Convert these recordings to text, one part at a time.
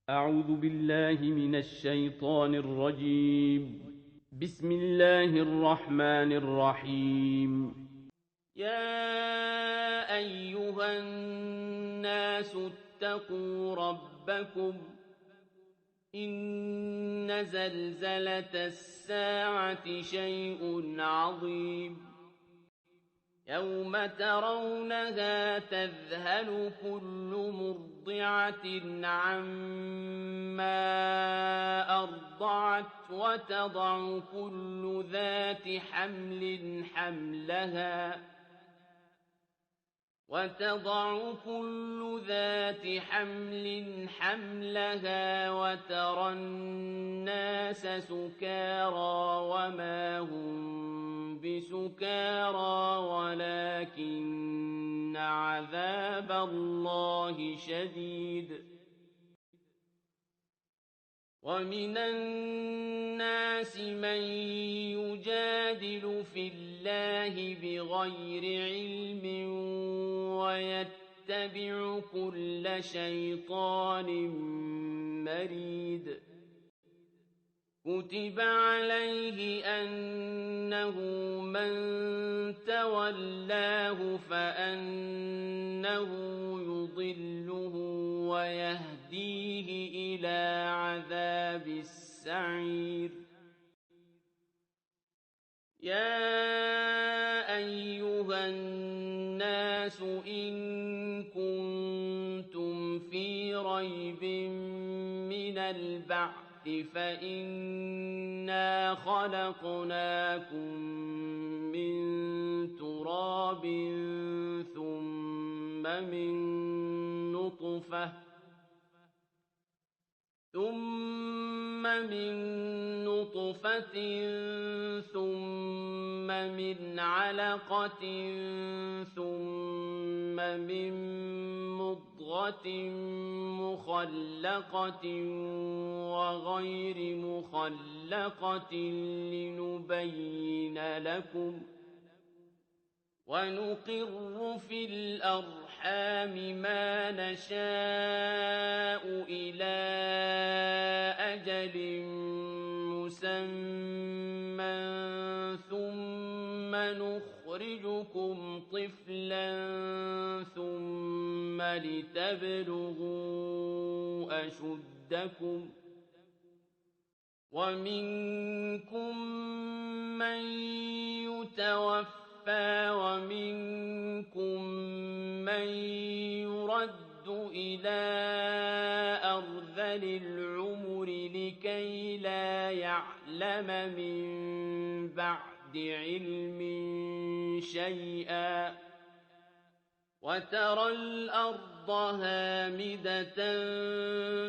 أعوذ بالله من الشيطان الرجيم. بسم الله الرحمن الرحيم. يا أيها الناس اتقوا ربكم إن زلزلة الساعة شيء عظيم يوم ترونها تذهل كل مرضعة عما أرضعت وتضع كل ذات حمل حملها وترى الناس سكارى وما هم بسكارى ولكن عذاب الله شديد. ومن الناس من يجادل في الله بغير علم ويتبع كل شيطان مريد. كتب عليه أنه من تولاه فأنه يضله ويهديه إلى عذاب السعير. يا أيها الناس إن كنتم في ريب من البعث فإنا خلقناكم من تراب ثم من نطفة ثم من علقة ثم من مضغة مخلقة وغير مخلقة لنبين لكم ونقر في الأرحام ما نشاء إلى أجل مسمى ثم نخرجكم طفلا ثم لتبلغوا أشدكم ومنكم من يتوفى ومنكم من يرد إلى أرذل العمر لكي لا يعلم من بعد علم شيئا. وترى الأرض هامدة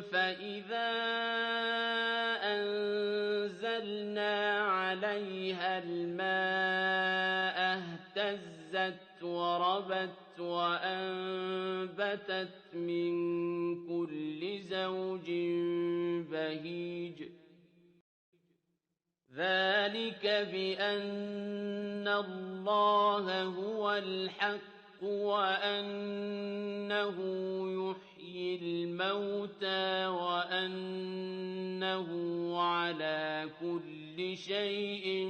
فإذا أنزلنا عليها الماء اهتزت وربت وأنبتت من كل زوج بهيج. ذلك بأن الله هو الحق وأنه يحيي الموتى وأنه على كل شيء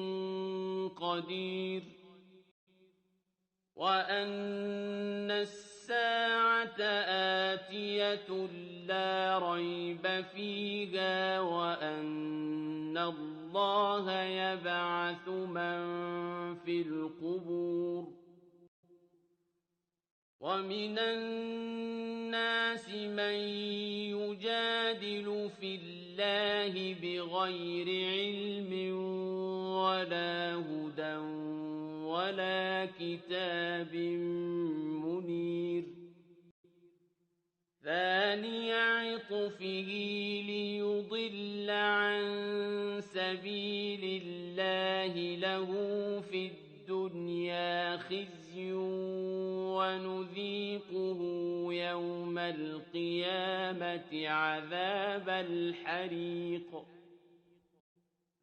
قدير وأن الساعة آتية لا ريب فيها وأن الله يبعث من في القبور. ومن الناس من يجادل في الله بغير علم ولا هدى ولا كتاب منير. ثاني عطفه ليضل عن سبيل الله له في الدنيا خزي ونذيقه يوم القيامة عذاب الحريق.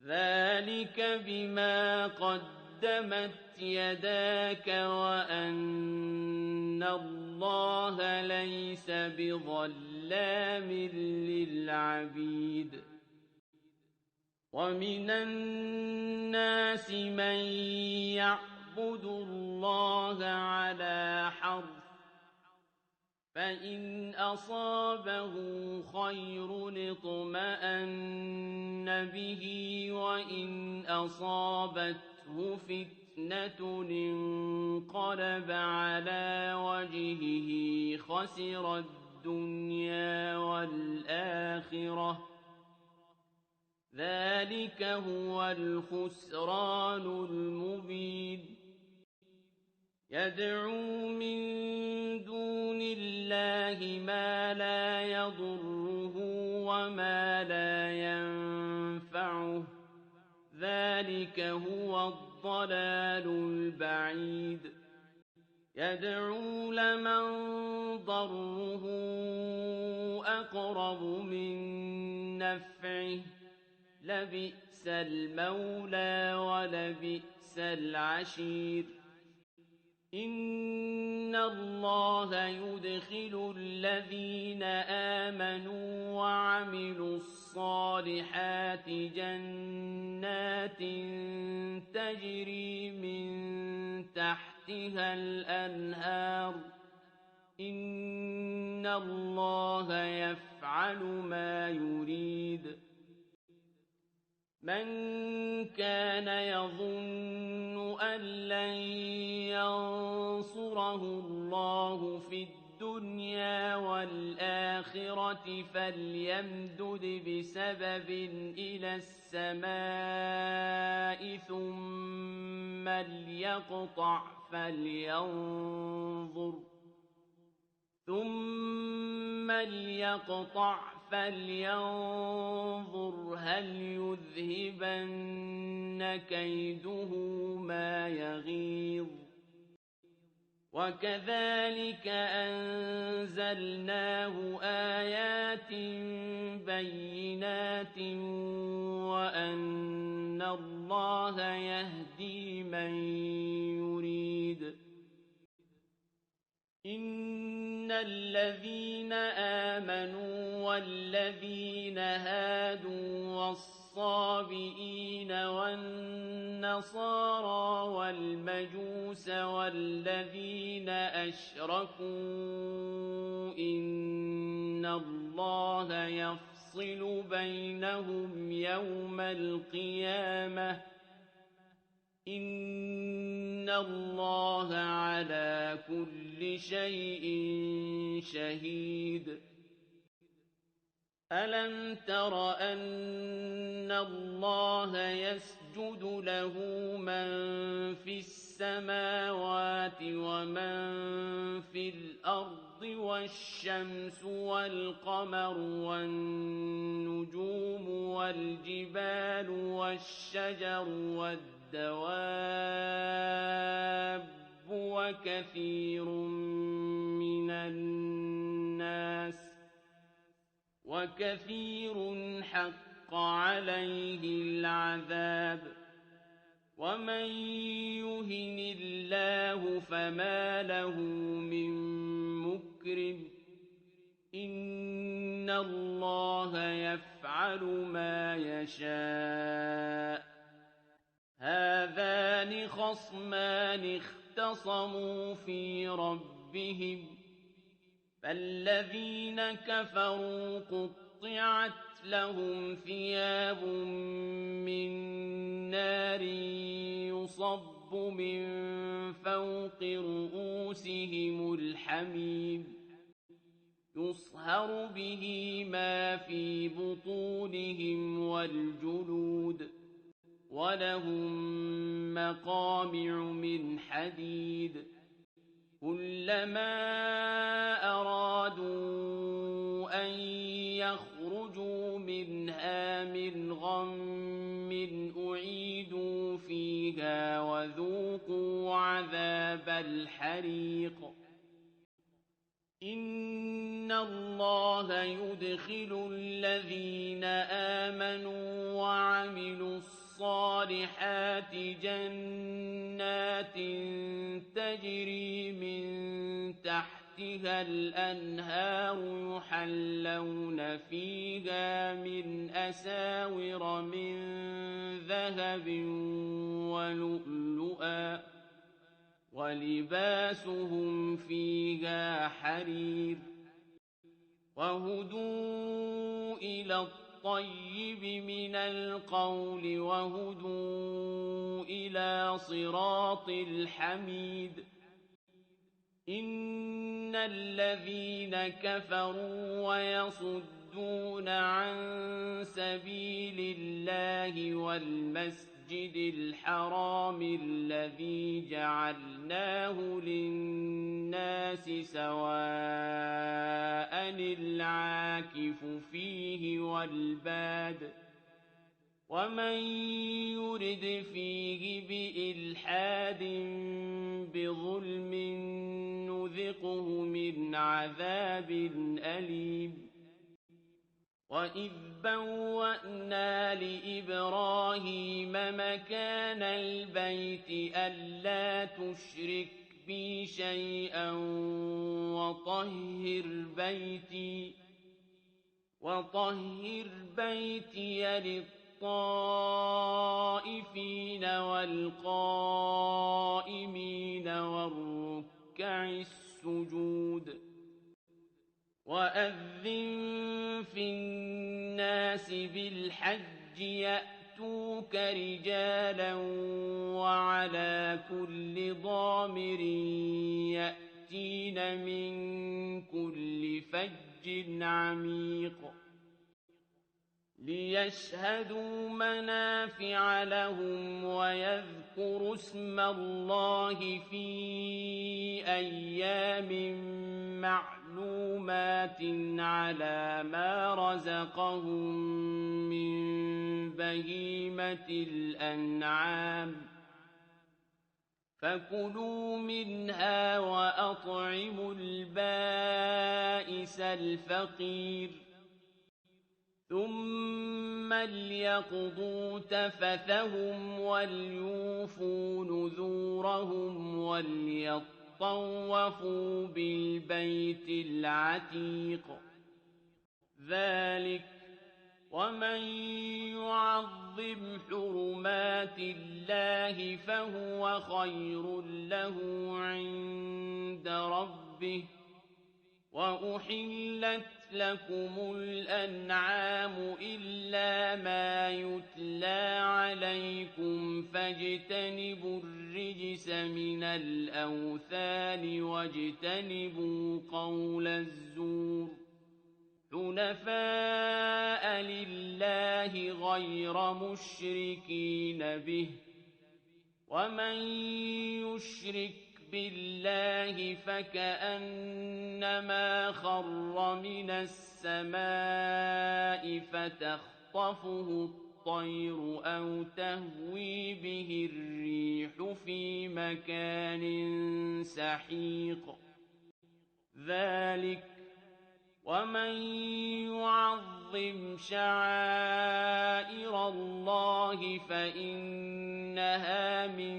ذلك بما قدمت قدمت يداك وأن الله ليس بظلام للعبيد ومن الناس من يعبد الله على حرف فإن أصابه خير اطمأن به وإن أصابته فتنة انقلب على وجهه خسر الدنيا والآخرة ذلك هو الخسران المبين يدعو من دون الله ما لا يضره وما لا ينفعه ذلك هو الضلال البعيد يدعو لمن ضره أقرب من نفعه لبئس المولى ولبئس العشير إن الله يدخل الذين آمنوا وعملوا الصالحات جنات تجري من تحتها الأنهار إن الله يفعل ما يريد من كان يظن أن لن ينصره الله في الدنيا والآخرة فليمدد بسبب إلى السماء ثم ليقطع فلينظر هل يذهبن كيده ما يغيظ وكذلك أنزلناه آيات بينات وأن الله يهدي من يريد إن الذين آمنوا والذين هادوا والصابئين والنصارى والمجوس والذين أشركوا إن الله يفصل بينهم يوم القيامة إن الله على كل شيء شهيد ألم تر أن الله يسجد له من في السماوات ومن في الأرض والشمس والقمر والنجوم والجبال والشجر والدواب وكثير حق عليه العذاب ومن يهن الله فما له من مكرم إن الله يفعل ما يشاء هذان خصمان اختصموا في ربهم فالذين كفروا قطعت لهم ثياب من نار يصب من فوق رؤوسهم الحميم يصهر به ما في بطونهم والجلود ولهم مقامع من حديد كلما أرادوا أن يخرجوا منها من غم أعيدوا فيها وذوقوا عذاب الحريق إن الله يدخل الذين آمنوا وعملوا الصالحات الصالحات جنات تجري من تحتها الأنهار يحلون فيها من أساور من ذهب ولؤلؤا ولباسهم فيها حرير وهدوا إلى الطيب من القول وهدوا إلى صراط الحميد إن الذين كفروا ويصدون عن سبيل الله والمسجد الحرام الذي جعلناه للناس سواء العاكف فيه والباد ومن يرد فيه بإلحاد بظلم نذقه من عذاب أليم وإذ بوأنا لإبراهيم مكان البيت ألا تشرك بي شيئا وطهر بيتي للطائفين والقائمين والركع السجود وأذن في الناس بالحج يأتوك رجالا وعلى كل ضامر يأتين من كل فج عميق ليشهدوا منافع لهم ويذكروا اسم الله في أيام معلومات على ما رزقهم من بهيمة الأنعام فكلوا منها وأطعموا البائس الفقير ثم ليقضوا تفثهم وليوفوا نذورهم وليطوفوا بالبيت العتيق ذلك ومن يعظم حرمات الله فهو خير له عند ربه وأحلت لكم الأنعام إلا ما يتلى عليكم فاجتنبوا الرجس من الأوثان واجتنبوا قول الزور حنفاء لله غير مشركين به ومن يشرك بالله فكأنما خر من السماء فتخطفه الطير أو تهوي به الريح في مكان سحيق ذلك ومن يعظم شعائر الله فإنها من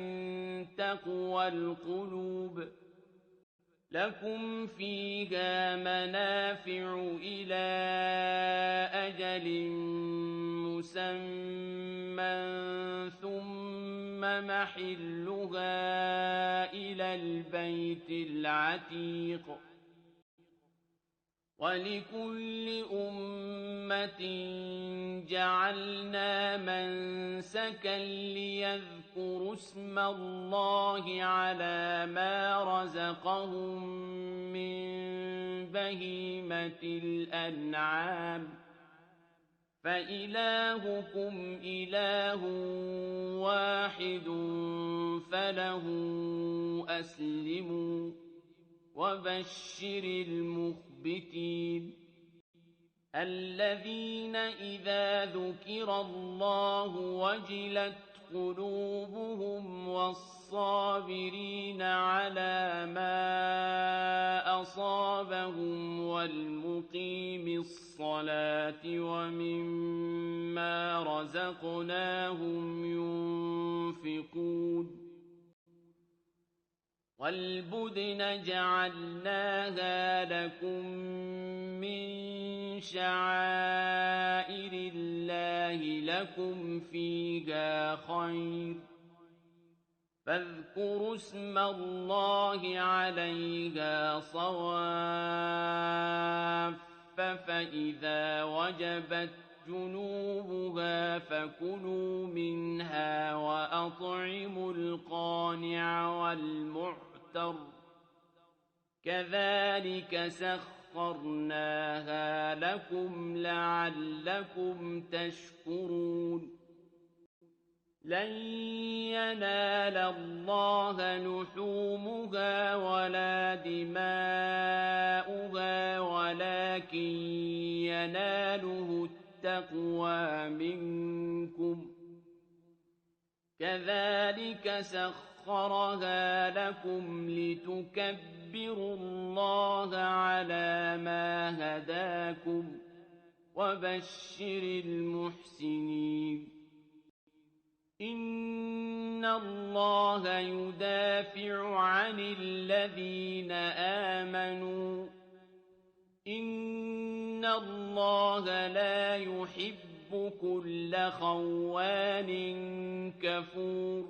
تقوى القلوب لكم فيها منافع إلى أجل مسمى ثم محلها إلى البيت العتيق ولكل أمة جعلنا منسكا ليذكروا اسم الله على ما رزقهم من بهيمة الأنعام فإلهكم إله واحد فله أسلموا وبشر المخبتين الذين إذا ذكر الله وجلت قلوبهم والصابرين على ما أصابهم والمقيم الصلاة ومما رزقناهم ينفقون والبدن جعلناها لكم من شعائر الله لكم فيها خير فاذكروا اسم الله عليها صواف فإذا وجبت جنوبها فكلوا منها وأطعموا القانع والمعتر كذلك سخرناها لكم لعلكم تشكرون لن ينال الله لحومها ولا دماؤها ولكن يناله التقوى منكم كذلك سخرها لكم لتكبروا الله على ما هداكم وبشر المحسنين إن الله يدافع عن الذين آمنوا إن الله لا يحب كل خوان كفور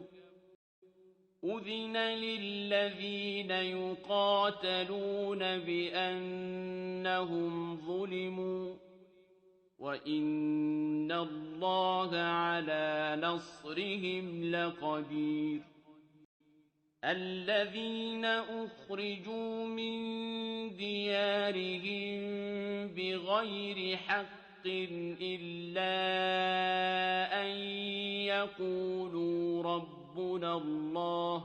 أذن للذين يقاتلون بأنهم ظلموا وإن الله على نصرهم لقدير الذين أخرجوا من ديارهم بغير حق إلا أن يقولوا ربنا الله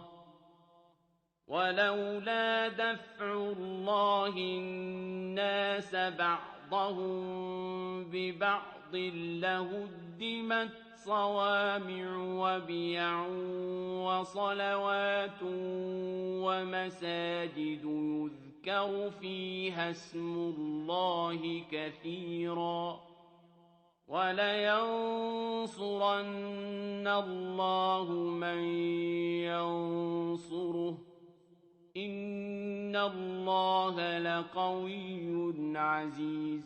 ولولا دفع الله الناس بعضهم ببعض لهدمت صوامع وبيع وصلوات ومساجد يذكر فيها اسم الله كثيرا ولينصرن الله من ينصره إن الله لقوي عزيز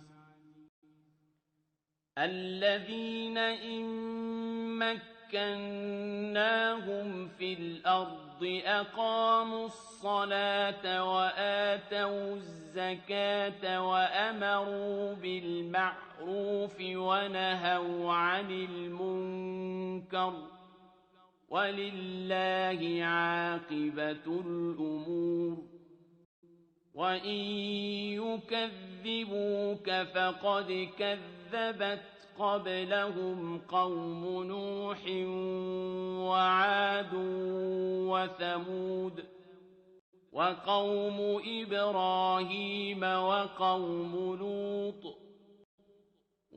الذين إن مكناهم في الأرض أقاموا الصلاة وآتوا الزكاة وأمروا بالمعروف ونهوا عن المنكر ولله عاقبة الأمور وإن يكذبوك فقد كذبت قبلهم قوم نوح وعاد وثمود وقوم إبراهيم وقوم لوط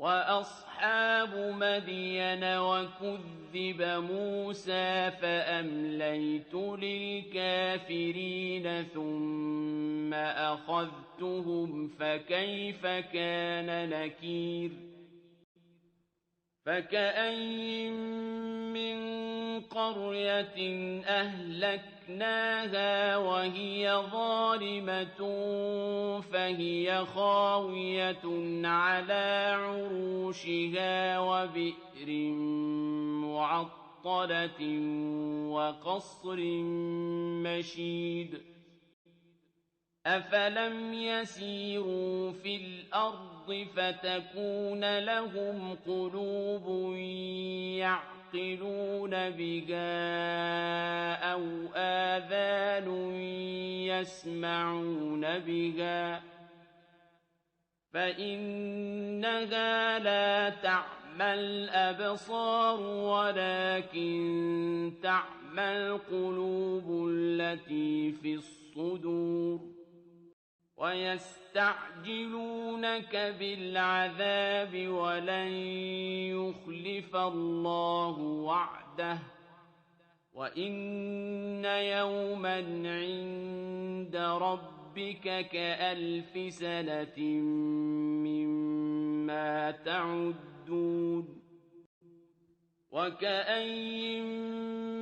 وأصحاب مدين وكذب موسى فأمليت للكافرين ثم أخذتهم فكيف كان نكير فكأين من قرية أهلكناها وهي ظالمة فهي خاوية على عروشها وبئر معطلة وقصر مشيد أفلم يسيروا في الأرض فتكون لهم قلوب يعقلون بها أو آذان يسمعون بها فإنها لا تعمى الأبصار ولكن تعمى القلوب التي في الصدور ويستعجلونك بالعذاب ولن يخلف الله وعده وَإِنَّ يَوْمًا عِندَ رَبِّكَ كَأَلْفِ سَنَةٍ مِّمَّا تَعُدُّونَ وَكَأَيِّن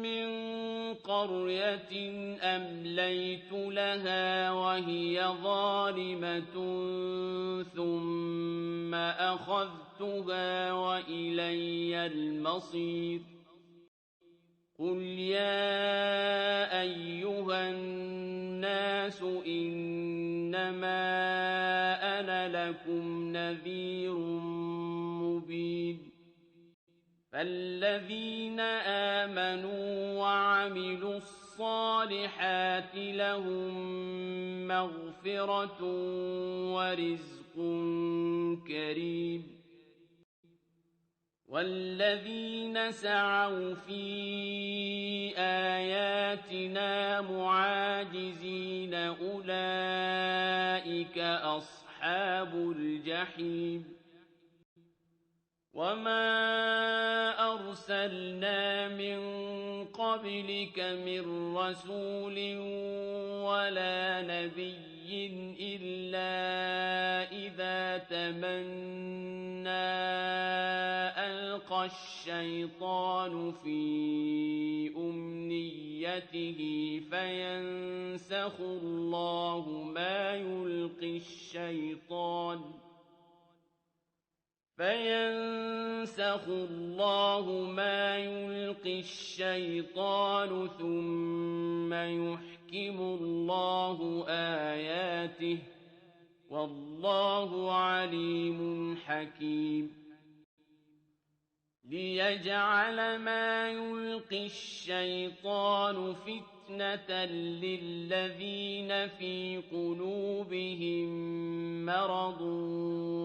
مِّن قَرْيَةٍ أَمْلَيْتُ لَهَا وَهِيَ ظَالِمَةٌ ثُمَّ أَخَذْتُهَا وَإِلَيَّ الْمَصِيرُ قُلْ يَا أَيُّهَا النَّاسُ إِنَّمَا أَنَا لَكُمْ نَذِيرٌ مُّبِينٌ فَالَّذِينَ آمَنُوا وَعَمِلُوا الصَّالِحَاتِ لَهُم مَّغْفِرَةٌ وَرِزْقٌ كَرِيمٌ وَالَّذِينَ سَعَوْا فِي آيَاتِنَا مُعَاجِزِينَ أُولَٰئِكَ أَصْحَابُ الْجَحِيمِ وَمَا أَرْسَلْنَا مِن قَبْلِكَ مِن رَّسُولٍ وَلَا نَبِيٍّ إِلَّا إِذَا تَمَنَّىٰ أَلْقَى الشَّيْطَانُ فِي أُمْنِيَّتِهِ فَيَنسَخُ اللَّهُ مَا يُلْقِي الشَّيْطَانُ ثُمَّ يُحْكِمُ اللَّهُ آيَاتِهِ وَاللَّهُ عَلِيمٌ حَكِيمٌ لِيَجْعَلَ مَا يُلْقِي الشَّيْطَانُ فِتْنَةً لِّلَّذِينَ فِي قُلُوبِهِم مَّرَضٌ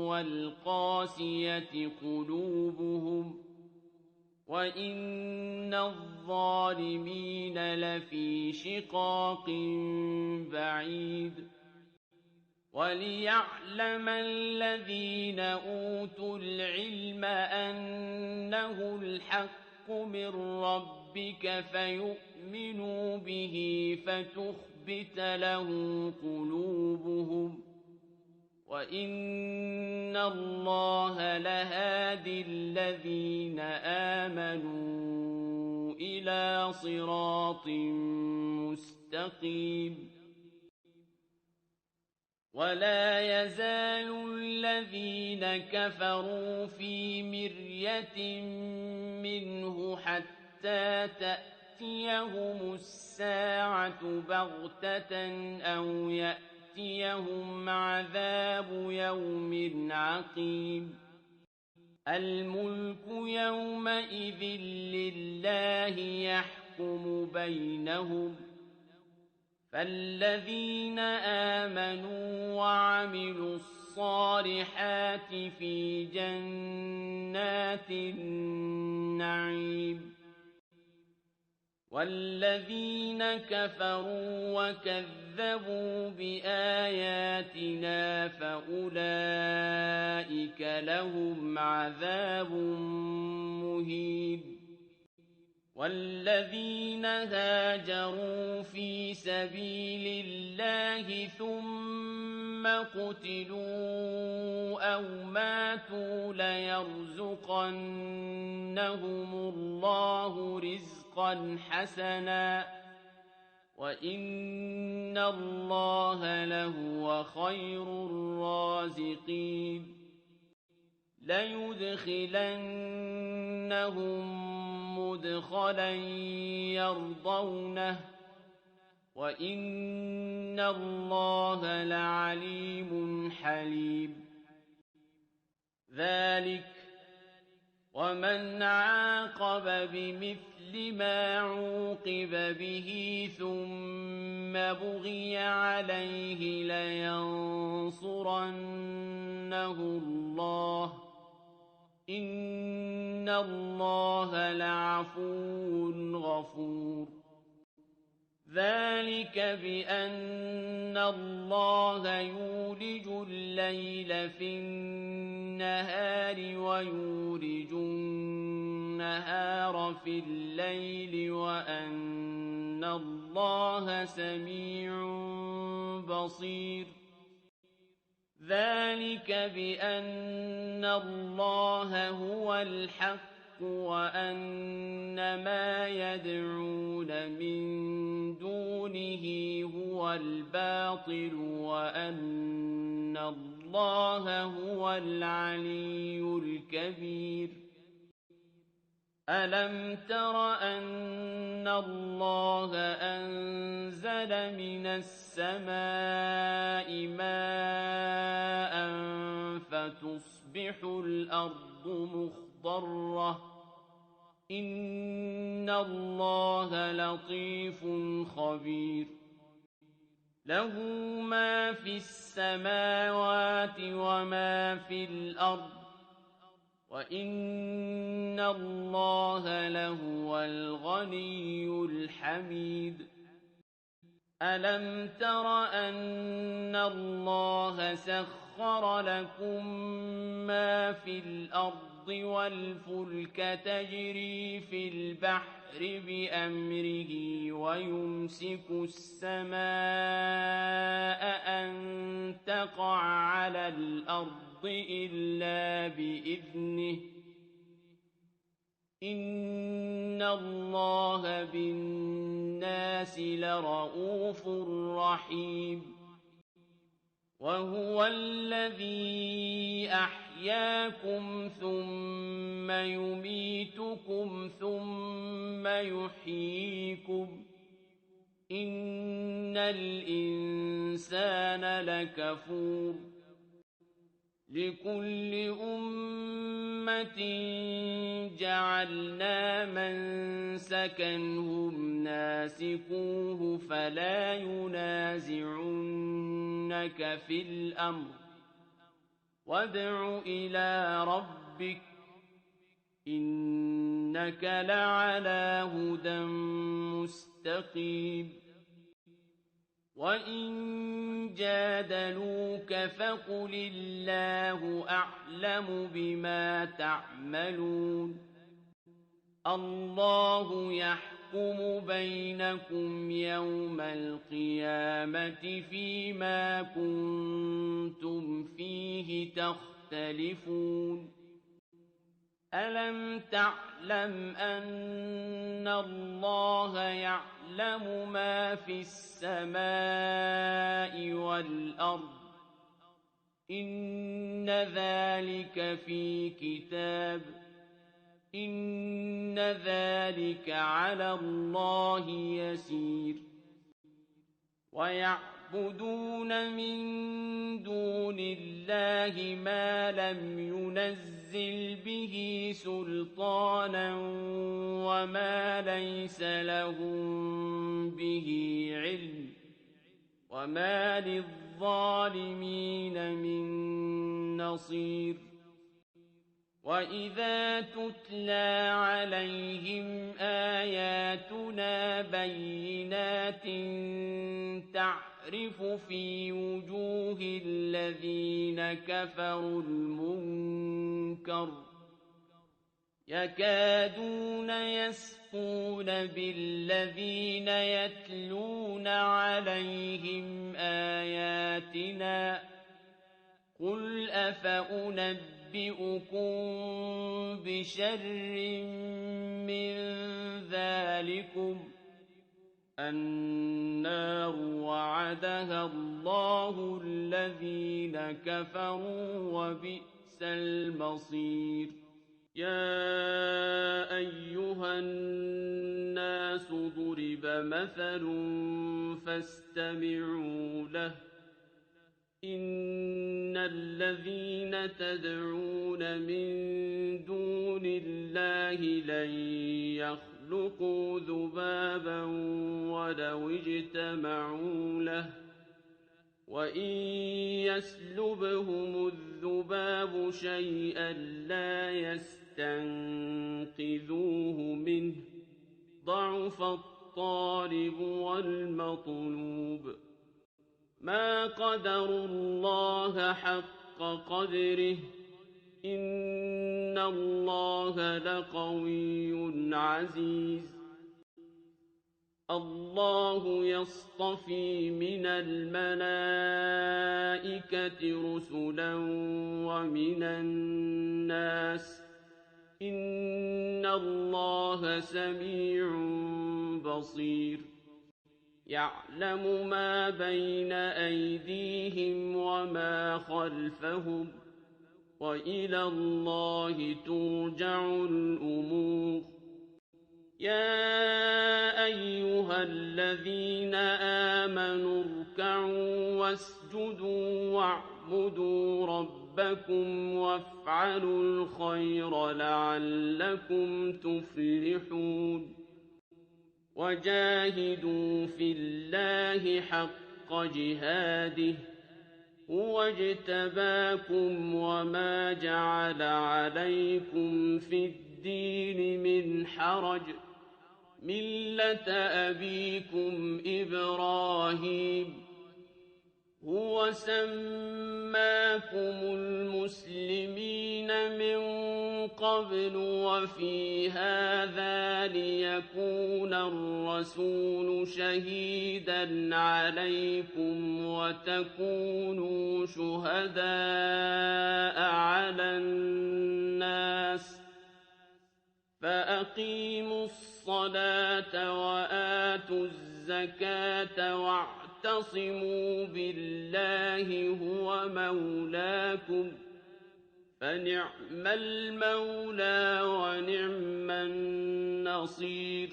وَالْقَاسِيَةِ قُلُوبُهُمْ وَإِنَّ الظَّالِمِينَ لَفِي شِقَاقٍ بَعِيدٍ وَلِيَعْلَمَ الَّذِينَ أُوتُوا الْعِلْمَ أَنَّهُ الْحَقُّ مِن رَّبِّكَ فَيُؤْمِنُوا بِهِ فَتُخْبِتَ لَهُ قُلُوبُهُمْ وَإِنَّ اللَّهَ لَهَادِ الَّذِينَ آمَنُوا إِلَىٰ صِرَاطٍ مُّسْتَقِيمٍ وَلَا يَزَالُ الَّذِينَ كَفَرُوا فِي مِرْيَةٍ مِّنْهُ حَتَّىٰ تَأْتِيَهُمُ السَّاعَةُ بَغْتَةً أَوْ يَأْتِيَهُمْ عَذَابُ يَوْمٍ عَقِيمٍ الْمُلْكُ يَوْمَئِذٍ لِّلَّهِ يَحْكُمُ بَيْنَهُمْ فَالَّذِينَ آمَنُوا وَعَمِلُوا الصَّالِحَاتِ فِي جَنَّاتِ النَّعِيمِ وَالَّذِينَ كَفَرُوا وَكَذَّبُوا بِآيَاتِنَا فَأُولَٰئِكَ لَهُمْ عَذَابٌ مُّهِينٌ وَالَّذِينَ هَاجَرُوا فِي سَبِيلِ اللَّهِ ثُمَّ قُتِلُوا أَوْ مَاتُوا لَيَرْزُقَنَّهُمُ اللَّهُ رِزْقًا حَسَنًا وَإِنَّ اللَّهَ لَهُوَ خَيْرُ الرَّازِقِينَ لَيُدْخِلَنَّهُم مُّدْخَلًا يَرْضَوْنَهُ وَإِنَّ اللَّهَ لَعَلِيمٌ حَلِيمٌ ذَٰلِكَ وَمَنْ عَاقَبَ بِمِثْلِ مَا عُوقِبَ بِهِ ثُمَّ بُغِيَ عَلَيْهِ لَيَنصُرَنَّهُ اللَّهُ إِنَّ اللَّهَ لَعَفُوٌّ غَفُورٌ ذَٰلِكَ بِأَنَّ اللَّهَ يُولِجُ اللَّيْلَ فِي النَّهَارِ وَيُولِجُ النَّهَارَ والنهار في الليل وأن الله سميع بصير ذلك بأن الله هو الحق وأن ما يدعون من دونه هو الباطل وأن الله هو العلي الكبير ألم تر أن الله أنزل من السماء ماء فتصبح الأرض مخضرة إن الله لطيف خبير له ما في السماوات وما في الأرض وإن الله لهو الغني الحميد ألم تر أن الله سخر لكم ما في الأرض والفلك تجري في البحر بأمره ويمسك السماء أن تقع على الأرض إلا بإذنه إن الله بالناس لرءوف رحيم وهو الذي أحياكم ثم يميتكم ثم يحييكم إن الإنسان لكفور لكل أمة جعلنا منسكا هم ناسكوه فلا ينازعنك في الأمر وادع إلى ربك إنك لعلى هدى مستقيم وإن جادلوك فقل الله أعلم بما تعملون الله يحكم بينكم يوم القيامة فيما كنتم فيه تختلفون ألم تعلم أن الله يعلم ما في السماء والأرض إن ذلك في كتاب إن ذلك على الله يسير ويعبدون من دون الله ما لم ينزل به سلطانا وما ليس لهم به علم وما للظالمين من نصير وإذا تتلى عليهم آياتنا بينات تعرف في وجوه الذين كفروا المنكر يكادون يسقون بالذين يتلون عليهم آياتنا قل أفأنبئكم بشر من ذلكم النار وعدها الله الذين كفروا وبئس المصير يا أيها الناس ضرب مثل فاستمعوا له إن الذين تدعون من دون الله لن يخلقوا ذبابا ولو اجتمعوا له وإن يسلبهم الذباب شيئا لا يستنقذوه منه ضعف الطالب والمطلوب ما قدروا الله حق قدره إِنَّ اللَّهَ لَقَوِيٌّ عَزِيزٌ اللَّهُ يَصْطَفِي مِنَ الْمَلَائِكَةِ رُسُلًا وَمِنَ النَّاسِ ۚ إِنَّ اللَّهَ سَمِيعٌ بَصِيرٌ يَعْلَمُ مَا بَيْنَ أَيْدِيهِمْ وَمَا خَلْفَهُمْ ۗ وَإِلَى اللَّهِ تُرْجَعُ الْأُمُورُ يَا أَيُّهَا الَّذِينَ آمَنُوا ارْكَعُوا وَاسْجُدُوا وَاعْبُدُوا رَبَّكُمْ وَافْعَلُوا الْخَيْرَ لَعَلَّكُمْ تُفْلِحُونَ وَجَاهِدُوا فِي اللَّهِ حَقَّ جِهَادِهِ هُوَ اجْتَبَاكُمْ وَمَا جَعَلَ عَلَيْكُمْ فِي الدِّينِ مِنْ حَرَجٍ ۚ مِّلَّةَ أَبِيكُمْ إِبْرَاهِيمَ ۚ هُوَ سَمَّاكُمُ الْمُسْلِمِينَ مِن قَبْلُ وَفِي هَٰذَا لِيَكُونَ الرَّسُولُ شَهِيدًا عَلَيْكُمْ وَتَكُونُوا شُهَدَاءَ عَلَى النَّاسِ ۚ فَأَقِيمُوا الصَّلَاةَ وَآتُوا الزَّكَاةَ وَاعْتَصِمُوا بِاللَّهِ هُوَ مَوْلَاكُمْ ۖ فَنِعْمَ الْمَوْلَىٰ وَنِعْمَ النَّصِيرُ